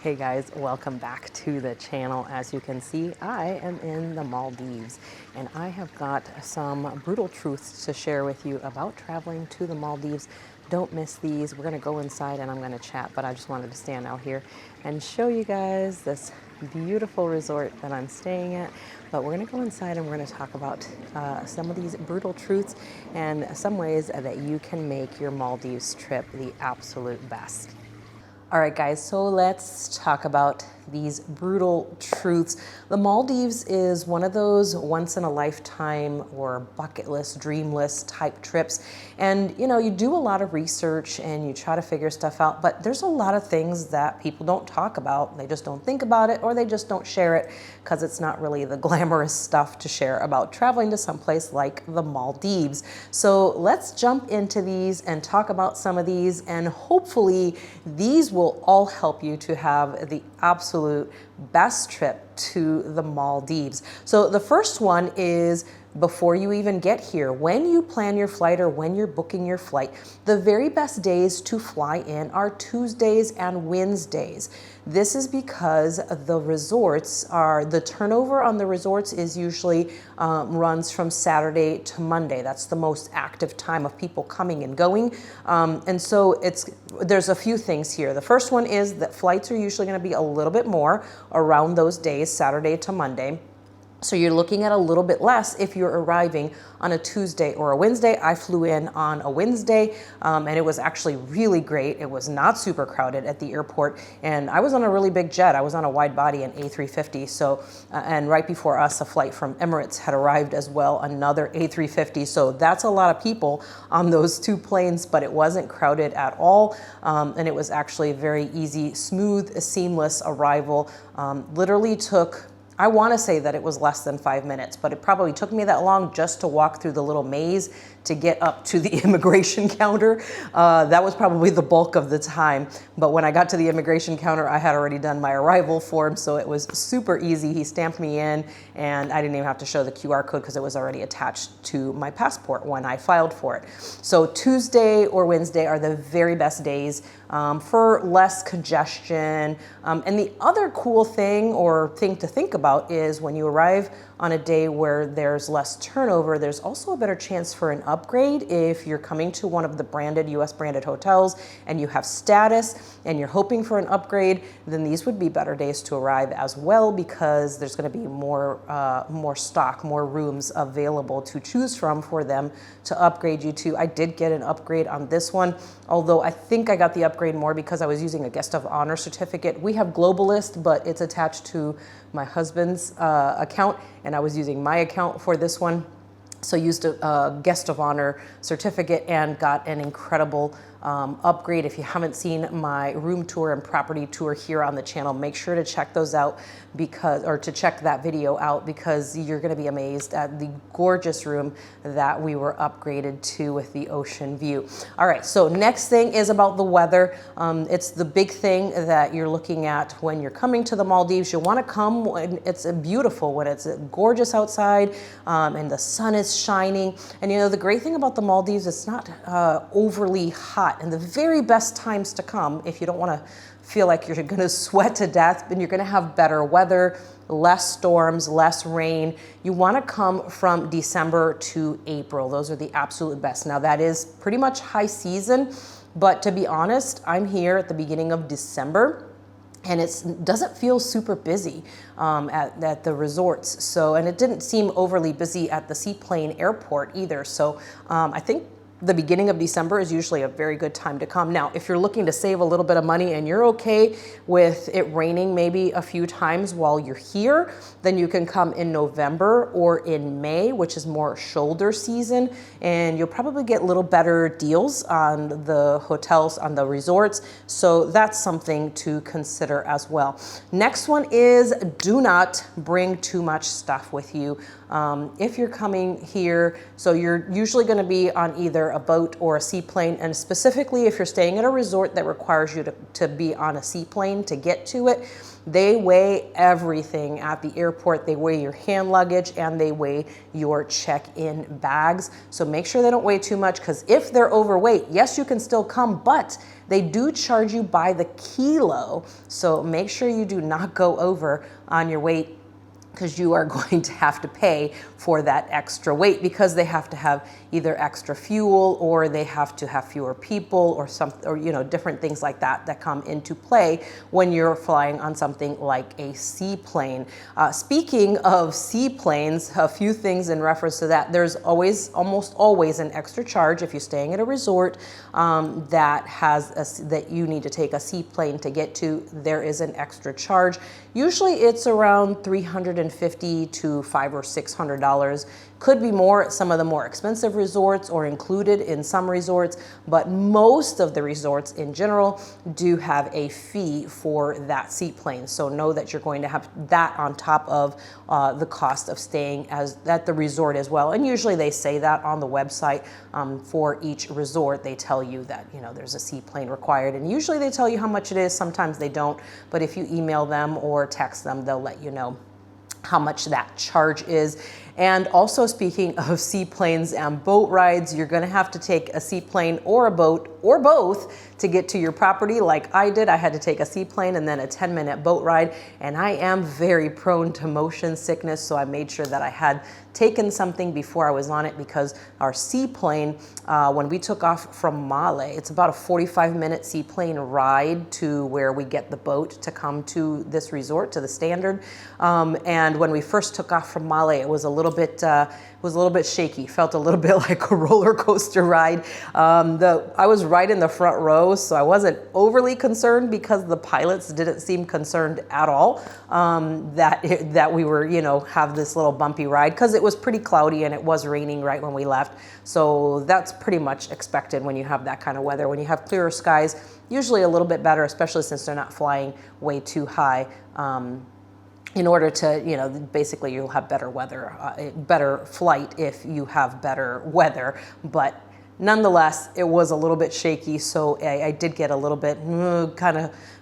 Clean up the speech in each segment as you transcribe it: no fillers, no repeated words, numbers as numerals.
Hey guys, welcome back to the channel. As you can see, I am in the Maldives and I have got some brutal truths to share with you about traveling to the Maldives. Don't miss these. We're gonna go inside and I'm gonna chat, but I just wanted to stand out here and show you guys this beautiful resort that I'm staying at. But we're gonna go inside and we're gonna talk about some of these brutal truths and some ways that you can make your Maldives trip the absolute best. All right, guys, so let's talk about these brutal truths. The Maldives is one of those once in a lifetime or bucket list, dream list type trips. And you do a lot of research and you try to figure stuff out, but there's a lot of things that people don't talk about. They just don't think about it, or they just don't share it because it's not really the glamorous stuff to share about traveling to someplace like the Maldives. So let's jump into these and talk about some of these, and hopefully these will all help you to have the absolute best trip to the Maldives. So the first one is before you even get here, when you plan your flight or when you're booking your flight, the very best days to fly in are Tuesdays and Wednesdays. This is because the turnover on the resorts is usually runs from Saturday to Monday. That's the most active time of people coming and going. And so there's a few things here. The first one is that flights are usually going to be a little bit more around those days, Saturday to Monday. So you're looking at a little bit less if you're arriving on a Tuesday or a Wednesday. I flew in on a Wednesday and it was actually really great. It was not super crowded at the airport, and I was on a really big jet. I was on a wide body, an A350. So, and right before us, a flight from Emirates had arrived as well, another A350. So that's a lot of people on those two planes, but it wasn't crowded at all. And it was actually a very easy, smooth, seamless arrival. Literally took, I want to say that it was less than 5 minutes, but it probably took me that long just to walk through the little maze to get up to the immigration counter. That was probably the bulk of the time. But when I got to the immigration counter, I had already done my arrival form, so it was super easy. He stamped me in, and I didn't even have to show the QR code because it was already attached to my passport when I filed for it. So Tuesday or Wednesday are the very best days for less congestion. And the other cool thing or thing to think about is when you arrive on a day where there's less turnover, there's also a better chance for an upgrade. If you're coming to one of the branded, US branded hotels and you have status and you're hoping for an upgrade, then these would be better days to arrive as well, because there's going to be more stock, more rooms available to choose from for them to upgrade you to. I did get an upgrade on this one, although I think I got the upgrade more because I was using a guest of honor certificate. We have Globalist, but it's attached to my husband's account, and I was using my account for this one. So used a guest of honor certificate and got an incredible upgrade. If you haven't seen my room tour and property tour here on the channel, make sure to check those out to check that video out, because you're going to be amazed at the gorgeous room that we were upgraded to with the ocean view. All right, so next thing is about the weather. It's the big thing that you're looking at when you're coming to the Maldives. You want to come when it's beautiful, when it's gorgeous outside and the sun is shining. And the great thing about the Maldives, it's not overly hot. And the very best times to come, if you don't want to feel like you're going to sweat to death, then you're going to have better weather, less storms, less rain. You want to come from December to April. Those are the absolute best. Now that is pretty much high season, but to be honest, I'm here at the beginning of December, and it doesn't feel super busy at the resorts. So, and it didn't seem overly busy at the seaplane airport either. So I think the beginning of December is usually a very good time to come. Now, if you're looking to save a little bit of money and you're okay with it raining maybe a few times while you're here, then you can come in November or in May, which is more shoulder season, and you'll probably get little better deals on the hotels, on the resorts. So that's something to consider as well. Next one is do not bring too much stuff with you. If you're coming here, so you're usually going to be on either a boat or a seaplane, and specifically if you're staying at a resort that requires you to be on a seaplane to get to it, they weigh everything at the airport. They weigh your hand luggage and they weigh your check-in bags. So make sure they don't weigh too much, because if they're overweight, yes, you can still come, but they do charge you by the kilo. So make sure you do not go over on your weight, because you are going to have to pay for that extra weight, because they have to have either extra fuel or they have to have fewer people or different things like that that come into play when you're flying on something like a seaplane. Speaking of seaplanes, a few things in reference to that. There's almost always an extra charge if you're staying at a resort that you need to take a seaplane to get to. There is an extra charge. Usually it's around $350 to $500 or $600. Could be more at some of the more expensive resorts or included in some resorts, but most of the resorts in general do have a fee for that seaplane. So know that you're going to have that on top of the cost of staying at the resort as well. And usually they say that on the website for each resort. They tell you that, there's a seaplane required, and usually they tell you how much it is. Sometimes they don't, but if you email them or text them, they'll let you know how much that charge is. And also, speaking of seaplanes and boat rides, you're going to have to take a seaplane or a boat or both to get to your property. Like I did, I had to take a seaplane and then a 10-minute boat ride. And I am very prone to motion sickness, so I made sure that I had taken something before I was on it, because our seaplane, when we took off from Male, it's about a 45-minute seaplane ride to where we get the boat to come to this resort, to the Standard. And when we first took off from Male, it was a little bit shaky. Felt a little bit like a roller coaster ride. I was right in the front row, so I wasn't overly concerned, because the pilots didn't seem concerned at all that we were, have this little bumpy ride, because it was pretty cloudy and it was raining right when we left. So that's pretty much expected when you have that kind of weather. When you have clearer skies, usually a little bit better, especially since they're not flying way too high. In order to, basically you'll have better weather, better flight if you have better weather. But nonetheless, it was a little bit shaky, so I did get a little bit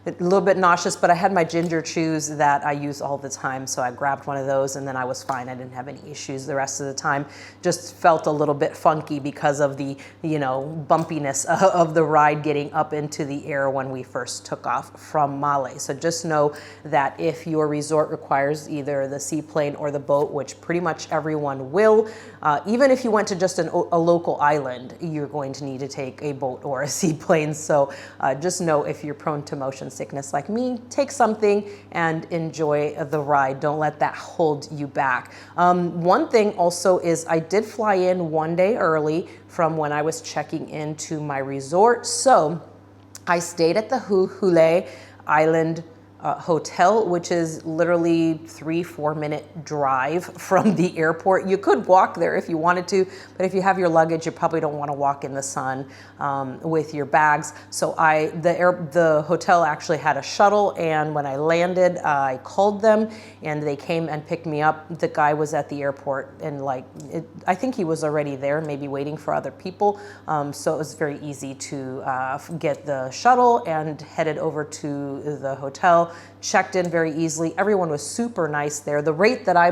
a little bit nauseous, but I had my ginger chews that I use all the time, so I grabbed one of those and then I was fine. I didn't have any issues the rest of the time. Just felt a little bit funky because of the, bumpiness of the ride getting up into the air when we first took off from Male. So just know that if your resort requires either the seaplane or the boat, which pretty much everyone will, even if you went to just a local island, you're going to need to take a boat or a seaplane. So just know, if you're prone to motion sickness like me, take something and enjoy the ride. Don't let that hold you back. One thing also is I did fly in one day early from when I was checking into my resort. So I stayed at the Hule Island hotel, which is literally 3-4 minute drive from the airport. You could walk there if you wanted to, but if you have your luggage, you probably don't want to walk in the sun with your bags. So the hotel actually had a shuttle, and when I landed, I called them and they came and picked me up. The guy was at the airport, and I think he was already there, maybe waiting for other people. So it was very easy to get the shuttle and headed over to the hotel. Checked in very easily. Everyone was super nice there. The rate that I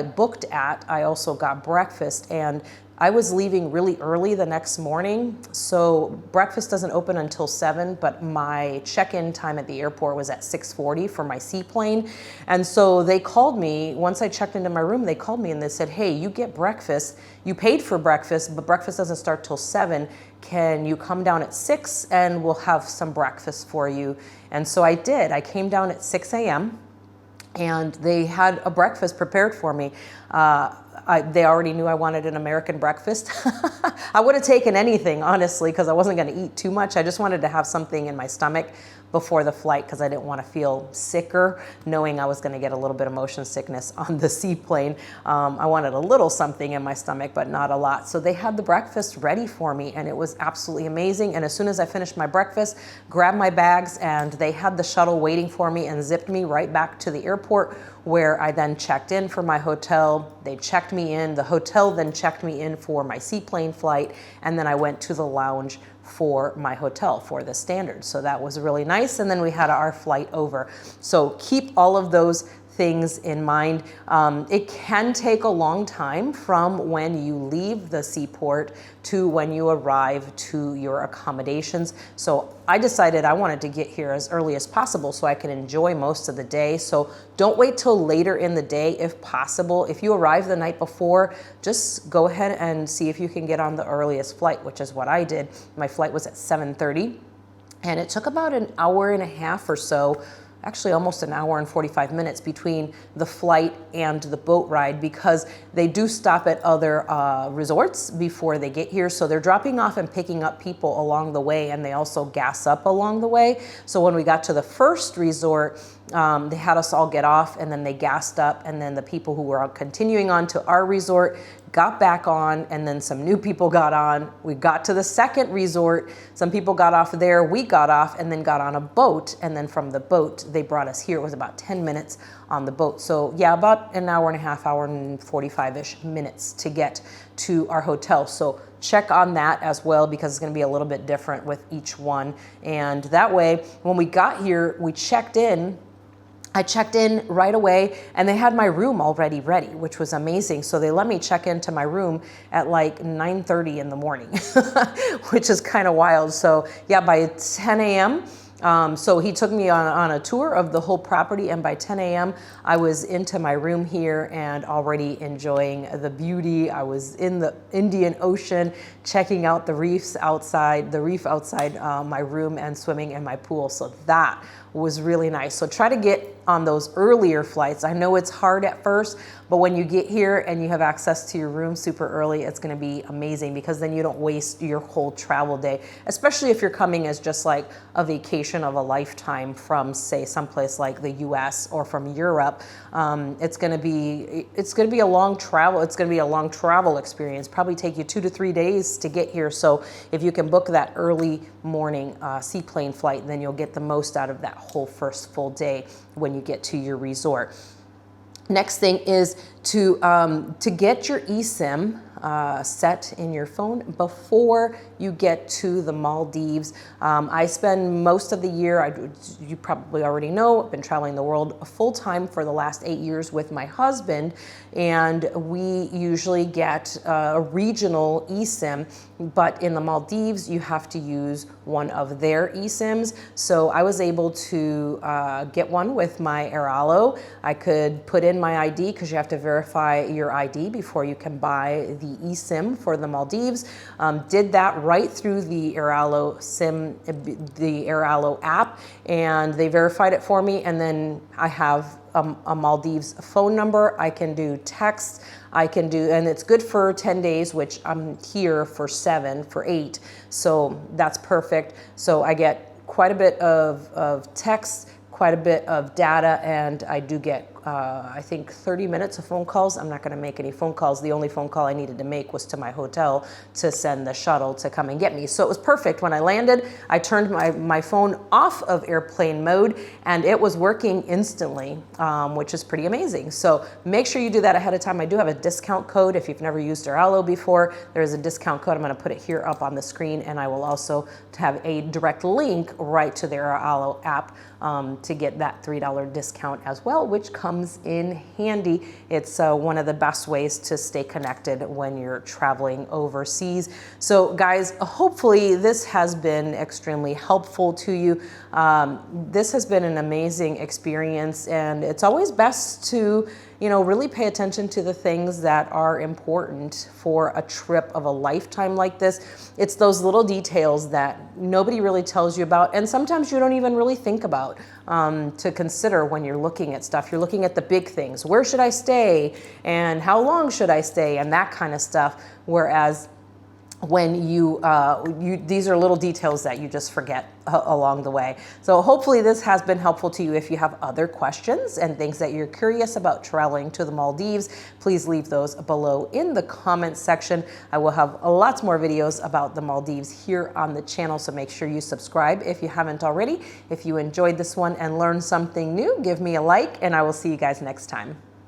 booked at, I also got breakfast, and I was leaving really early the next morning, so breakfast doesn't open until 7, but my check-in time at the airport was at 6:40 for my seaplane. And so they called me, once I checked into my room, they called me and they said, hey, you get breakfast, you paid for breakfast, but breakfast doesn't start till 7. Can you come down at 6 and we'll have some breakfast for you? And so I did. I came down at 6 a.m. and they had a breakfast prepared for me. They already knew I wanted an American breakfast. I would have taken anything, honestly, because I wasn't going to eat too much. I just wanted to have something in my stomach before the flight, because I didn't want to feel sicker, knowing I was going to get a little bit of motion sickness on the seaplane. I wanted a little something in my stomach, but not a lot. So they had the breakfast ready for me, and it was absolutely amazing. And as soon as I finished my breakfast, grabbed my bags, and they had the shuttle waiting for me and zipped me right back to the airport, where I then checked in for my hotel. They checked me in. The hotel then checked me in for my seaplane flight, and then I went to the lounge for my hotel for the Standard. So that was really nice. And then we had our flight over. So keep all of those things in mind. It can take a long time from when you leave the seaport to when you arrive to your accommodations. So I decided I wanted to get here as early as possible so I can enjoy most of the day. So don't wait till later in the day if possible. If you arrive the night before, just go ahead and see if you can get on the earliest flight, which is what I did. My flight was at 7:30, and it took about an hour and a half or so, actually almost an hour and 45 minutes between the flight and the boat ride, because they do stop at other resorts before they get here. So they're dropping off and picking up people along the way, and they also gas up along the way. So when we got to the first resort, they had us all get off, and then they gassed up, and then the people who were continuing on to our resort got back on, and then some new people got on. We got to the second resort, some people got off there, we got off, and then got on a boat, and then from the boat they brought us here. It was about 10 minutes on the boat. So yeah, about an hour and a half, hour and 45-ish minutes to get to our hotel. So check on that as well, because it's going to be a little bit different with each one. And that way, when we got here, we checked in. I checked in right away, and they had my room already ready, which was amazing. So they let me check into my room at like 9:30 in the morning, which is kind of wild. So yeah, by 10 a.m., so he took me on a tour of the whole property, and by 10 a.m. I was into my room here and already enjoying the beauty. I was in the Indian Ocean, checking out the reef outside my room, and swimming in my pool. So that was really nice. So try to get on those earlier flights. I know it's hard at first, but when you get here and you have access to your room super early, it's going to be amazing, because then you don't waste your whole travel day, especially if you're coming as just like a vacation of a lifetime from, say, someplace like the US or from Europe. It's going to be a long travel. It's going to be a long travel experience. Probably take you 2 to 3 days to get here. So if you can book that early morning seaplane flight, then you'll get the most out of that whole first full day when you get to your resort. Next thing is to get your eSIM set in your phone before you get to the Maldives. I spend most of the year, you probably already know, I've been traveling the world full time for the last 8 years with my husband, and we usually get a regional eSIM, but in the Maldives you have to use one of their eSIMs. So I was able to get one with my Airalo. I could put in my ID, because you have to verify your ID before you can buy the eSIM for the Maldives. Did that right through the Airalo SIM, the Airalo app, and they verified it for me. And then I have a Maldives phone number. I can do text. And it's good for 10 days, which I'm here for 8. So that's perfect. So I get quite a bit of text, quite a bit of data, and I do get I think 30 minutes of phone calls. I'm not going to make any phone calls. The only phone call I needed to make was to my hotel to send the shuttle to come and get me. So it was perfect. When I landed, I turned my phone off of airplane mode, and it was working instantly, which is pretty amazing. So make sure you do that ahead of time. I do have a discount code. If you've never used Airalo before, there is a discount code. I'm going to put it here up on the screen, and I will also have a direct link right to the Airalo app to get that $3 discount as well, which comes in handy. It's one of the best ways to stay connected when you're traveling overseas. So guys, hopefully this has been extremely helpful to you. This has been an amazing experience, and it's always best to really pay attention to the things that are important for a trip of a lifetime like this. It's those little details that nobody really tells you about, and sometimes you don't even really think about to consider when you're looking at stuff. You're looking at the big things. Where should I stay? And how long should I stay? And that kind of stuff. Whereas when these are little details that you just forget along the way. So hopefully this has been helpful to you. If you have other questions and things that you're curious about traveling to the Maldives, please leave those below in the comments section. I will have lots more videos about the Maldives here on the channel, so make sure you subscribe if you haven't already. If you enjoyed this one and learned something new, give me a like, and I will see you guys next time.